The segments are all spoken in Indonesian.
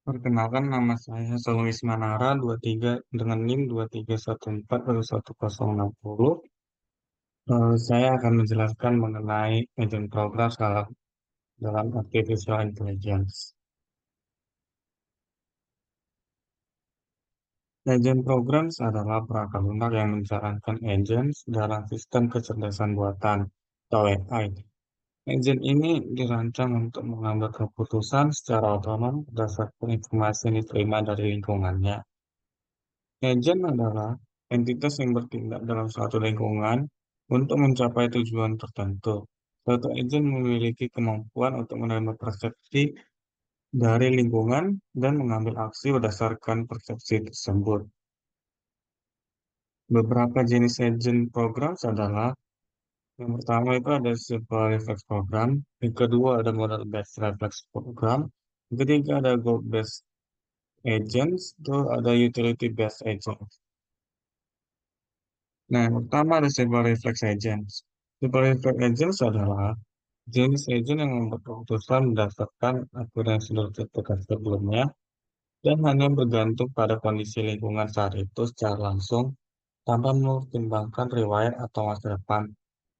Perkenalkan nama saya Soluis Manara 23 dengan NIM 23141160. Saya akan menjelaskan mengenai agent program dalam artificial intelligence. Agent programs adalah perangkat lunak yang menjalankan agents dalam sistem kecerdasan buatan atau AI. Agent ini dirancang untuk mengambil keputusan secara otonom berdasarkan informasi yang diterima dari lingkungannya. Agent adalah entitas yang bertindak dalam suatu lingkungan untuk mencapai tujuan tertentu. Suatu agent memiliki kemampuan untuk menerima persepsi dari lingkungan dan mengambil aksi berdasarkan persepsi tersebut. Beberapa jenis agent program adalah yang pertama itu ada simple reflex program, yang kedua ada model based reflex program, yang ketiga ada goal based agents, itu ada utility based agents. Nah, yang pertama ada simple reflex agents. Simple reflex agents adalah jenis agent yang membuat keputusan berdasarkan aturan yang sudah ditentukan sebelumnya dan hanya bergantung pada kondisi lingkungan saat itu secara langsung tanpa mempertimbangkan riwayat atau masa depan.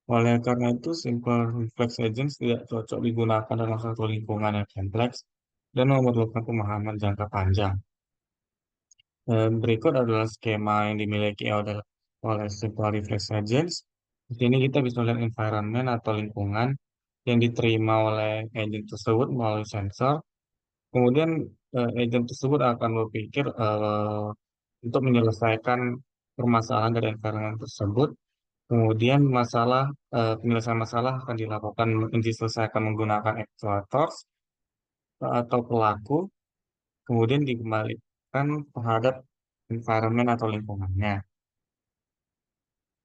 Oleh karena itu, simple reflex agents tidak cocok digunakan dalam satu lingkungan yang kompleks dan memerlukan pemahaman jangka panjang. Berikut adalah skema yang dimiliki oleh simple reflex agents. Di sini kita bisa lihat environment atau lingkungan yang diterima oleh agent tersebut melalui sensor. Kemudian agent tersebut akan berpikir untuk menyelesaikan permasalahan dari environment tersebut. Kemudian penyelesaian masalah akan diselesaikan menggunakan actuators atau pelaku, kemudian dikembalikan terhadap environment atau lingkungannya.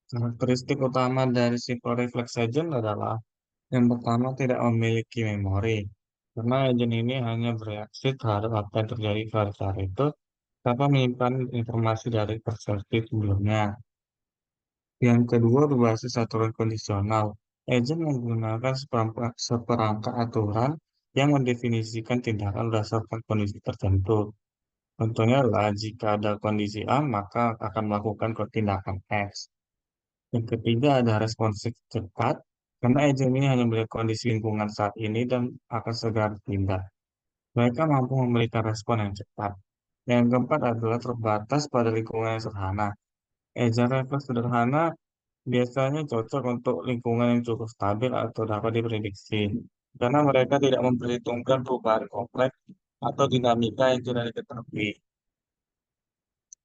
Karakteristik utama dari simple reflex agent adalah yang pertama tidak memiliki memori, karena agent ini hanya bereaksi terhadap apa yang terjadi pada saat itu tanpa menyimpan informasi dari persepsi sebelumnya. Yang kedua berbasis aturan kondisional. Agent menggunakan seperangkat aturan yang mendefinisikan tindakan berdasarkan kondisi tertentu. Contohnya adalah jika ada kondisi A, maka akan melakukan tindakan X. Yang ketiga ada responsif cepat, karena agent ini hanya melihat kondisi lingkungan saat ini dan akan segera bertindak. Mereka mampu memberikan respon yang cepat. Yang keempat adalah terbatas pada lingkungan yang sederhana. Agent reflex sederhana biasanya cocok untuk lingkungan yang cukup stabil atau dapat diprediksi, karena mereka tidak memperhitungkan perubahan kompleks atau dinamika yang tidak diketahui.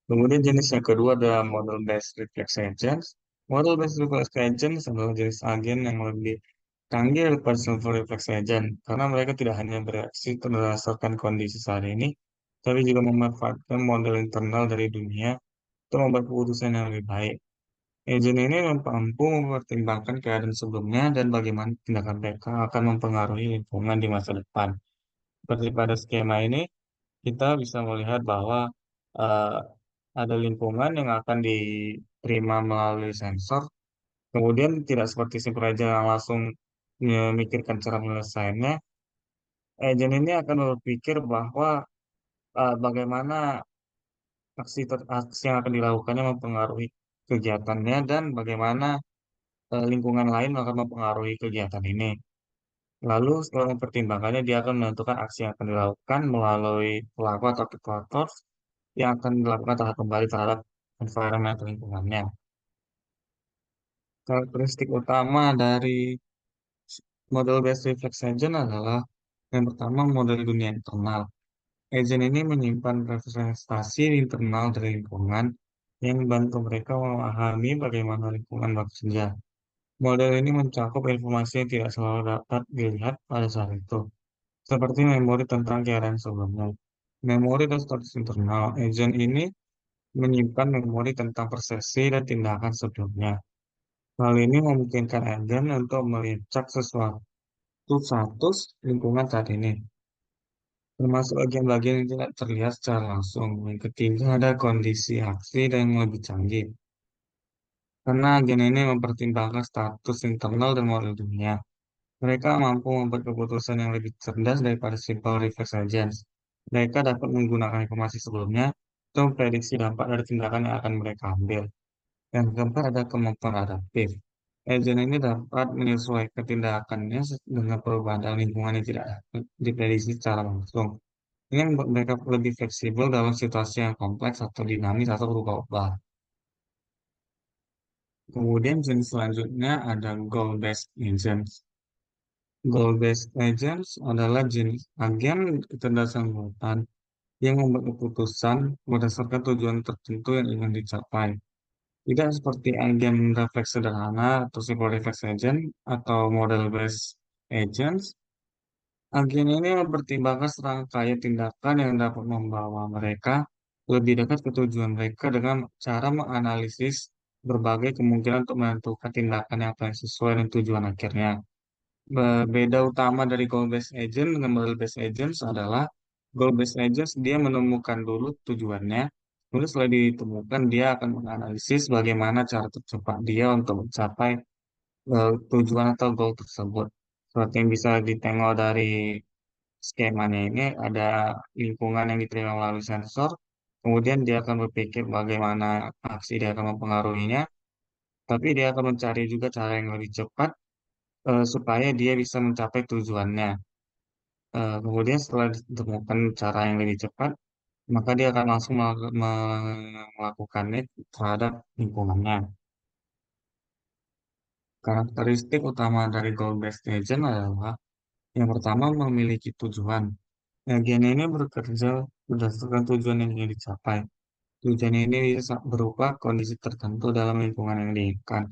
Kemudian jenis yang kedua adalah model based reflex agents. Model based reflex agents adalah jenis agen yang lebih canggih daripada simple reflex agent, karena mereka tidak hanya bereaksi berdasarkan kondisi saat ini, tapi juga memanfaatkan model internal dari dunia untuk membuat keputusan yang lebih baik. Agent ini mampu mempertimbangkan keadaan sebelumnya dan bagaimana tindakan mereka akan mempengaruhi lingkungan di masa depan. Seperti pada skema ini, kita bisa melihat bahwa eh, ada lingkungan yang akan diterima melalui sensor, kemudian tidak seperti si pelajar yang langsung memikirkan cara menyelesaikannya. Agent ini akan berpikir bahwa bagaimana aksi yang akan dilakukannya mempengaruhi kegiatannya dan bagaimana lingkungan lain akan mempengaruhi kegiatan ini. Lalu setelah mempertimbangkannya, dia akan menentukan aksi yang akan dilakukan melalui pelaku atau aktivator yang akan dilakukan tahap kembali terhadap environment atau lingkungannya. Karakteristik utama dari model based reflex agent adalah yang pertama model dunia internal. Agent ini menyimpan representasi internal dari lingkungan yang membantu mereka memahami bagaimana lingkungan bekerja. Model ini mencakup informasi yang tidak selalu dapat dilihat pada saat itu, seperti memori tentang keadaan sebelumnya. Memori dan status internal agent ini menyimpan memori tentang persepsi dan tindakan sebelumnya. Hal ini memungkinkan agen untuk melacak sesuatu status lingkungan saat ini, termasuk bagian-bagian yang tidak terlihat secara langsung. Yang ketiga ada kondisi aksi dan yang lebih canggih. Karena agen ini mempertimbangkan status internal dan model dunia. Mereka mampu membuat keputusan yang lebih cerdas daripada simple reflex agents. Mereka dapat menggunakan informasi sebelumnya untuk memprediksi dampak dari tindakan yang akan mereka ambil. Yang keempat ada kemampuan adaptif. Agent ini dapat menyesuaikan tindakannya dengan perubahan dalam lingkungan yang tidak dapat diprediksi secara langsung. Ini membuat mereka lebih fleksibel dalam situasi yang kompleks atau dinamis atau berubah-ubah. Kemudian jenis selanjutnya ada goal-based agents. Goal-based agents adalah jenis agen kecerdasan buatan yang membuat keputusan berdasarkan tujuan tertentu yang ingin dicapai. Tidak seperti agen refleks sederhana atau simple reflex agent atau model-based agents. Agen ini mempertimbangkan serangkaian tindakan yang dapat membawa mereka lebih dekat ke tujuan mereka dengan cara menganalisis berbagai kemungkinan untuk menentukan tindakan yang paling sesuai dengan tujuan akhirnya. Beda utama dari goal-based agent dengan model-based agents adalah goal-based agents dia menemukan dulu tujuannya, kemudian setelah ditemukan dia akan menganalisis bagaimana cara tercepat dia untuk mencapai tujuan atau goal tersebut. Seperti yang bisa ditengok dari skemanya ini ada lingkungan yang diterima melalui sensor, kemudian dia akan berpikir bagaimana aksi dia akan mempengaruhinya, tapi dia akan mencari juga cara yang lebih cepat supaya dia bisa mencapai tujuannya. Kemudian setelah ditemukan cara yang lebih cepat, maka dia akan langsung melakukannya terhadap lingkungannya. Karakteristik utama dari goal-based agent adalah yang pertama memiliki tujuan. Agen ini bekerja berdasarkan tujuan yang ingin dicapai. Tujuan ini bisa berupa kondisi tertentu dalam lingkungan yang diinginkan,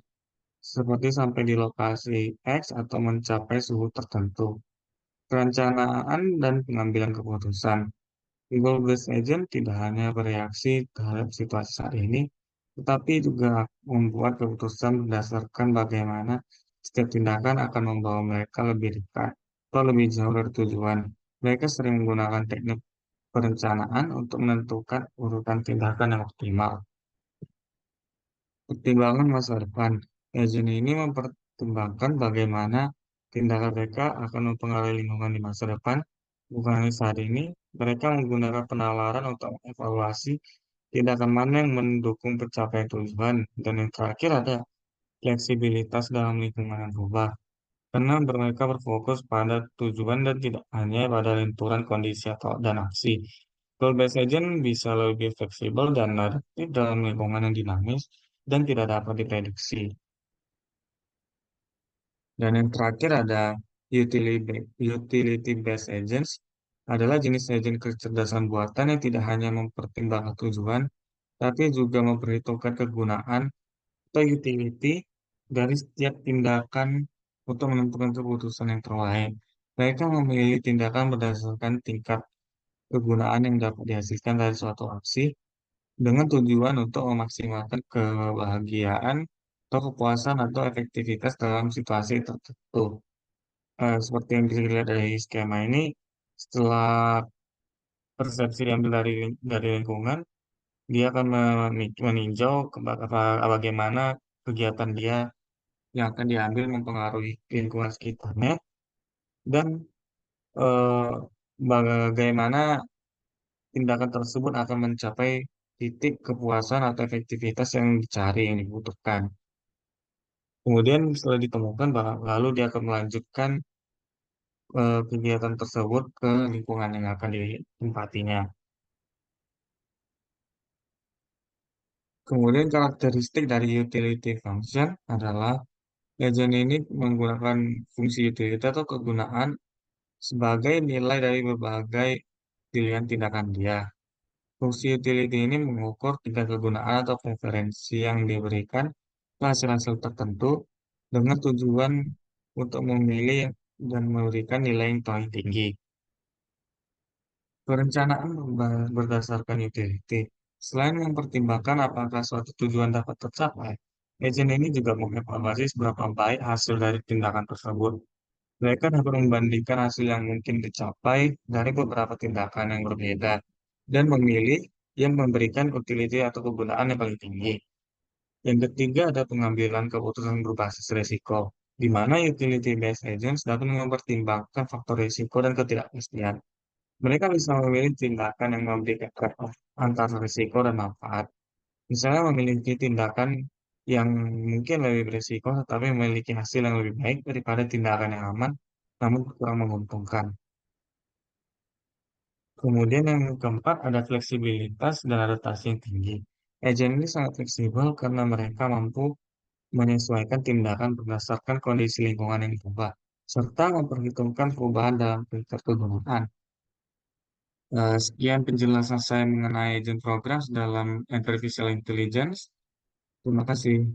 seperti sampai di lokasi X atau mencapai suhu tertentu. Perencanaan dan pengambilan keputusan. Goal-based agent tidak hanya bereaksi terhadap situasi saat ini, tetapi juga membuat keputusan berdasarkan bagaimana setiap tindakan akan membawa mereka lebih dekat atau lebih jauh dari tujuan. Mereka sering menggunakan teknik perencanaan untuk menentukan urutan tindakan yang optimal. Pertimbangan masa depan. Agent ini mempertimbangkan bagaimana tindakan mereka akan mempengaruhi lingkungan di masa depan. Bukan hanya saat ini, mereka menggunakan penalaran untuk mengevaluasi tindakan mana yang mendukung pencapaian tujuan. Dan yang terakhir ada fleksibilitas dalam lingkungan yang berubah. Karena mereka berfokus pada tujuan dan tidak hanya pada lenturan kondisi atau dan aksi. Goal-based agent bisa lebih fleksibel dan adaptif dalam lingkungan yang dinamis dan tidak dapat diprediksi. Dan yang terakhir ada utility-based agents adalah jenis agen kecerdasan buatan yang tidak hanya mempertimbangkan tujuan, tapi juga memperhitungkan kegunaan atau utility dari setiap tindakan untuk menentukan keputusan yang terbaik. Mereka memilih tindakan berdasarkan tingkat kegunaan yang dapat dihasilkan dari suatu aksi dengan tujuan untuk memaksimalkan kebahagiaan atau kepuasan atau efektivitas dalam situasi tertentu. Seperti yang bisa dilihat dari skema ini, setelah persepsi diambil dari lingkungan, dia akan meninjau bagaimana kegiatan dia yang akan diambil mempengaruhi lingkungan sekitarnya dan eh, bagaimana tindakan tersebut akan mencapai titik kepuasan atau efektivitas yang dicari, yang dibutuhkan. Kemudian setelah ditemukan, lalu dia akan melanjutkan kegiatan tersebut ke lingkungan yang akan ditempatinya. Kemudian karakteristik dari utility function adalah agent ini menggunakan fungsi utility atau kegunaan sebagai nilai dari berbagai pilihan tindakan dia. Fungsi utility ini mengukur tingkat kegunaan atau preferensi yang diberikan ke hasil-hasil tertentu dengan tujuan untuk memilih dan memberikan nilai yang paling tinggi. Perencanaan berdasarkan utility. Selain mempertimbangkan apakah suatu tujuan dapat tercapai, agen ini juga mengevaluasi seberapa baik hasil dari tindakan tersebut. Mereka dapat membandingkan hasil yang mungkin dicapai dari beberapa tindakan yang berbeda dan memilih yang memberikan utility atau kegunaan yang paling tinggi. Yang ketiga ada pengambilan keputusan berbasis risiko, di mana utility-based agents dapat mempertimbangkan faktor risiko dan ketidakpastian. Mereka bisa memilih tindakan yang memberikan trade-off antara risiko dan manfaat. Misalnya memiliki tindakan yang mungkin lebih berisiko, tetapi memiliki hasil yang lebih baik daripada tindakan yang aman, namun kurang menguntungkan. Kemudian yang keempat ada fleksibilitas dan adaptasi yang tinggi. Agen ini sangat fleksibel karena mereka mampu menyesuaikan tindakan berdasarkan kondisi lingkungan yang berubah, serta memperhitungkan perubahan dalam tingkat kegunaan. Sekian penjelasan saya mengenai agent programs dalam artificial intelligence. Terima kasih.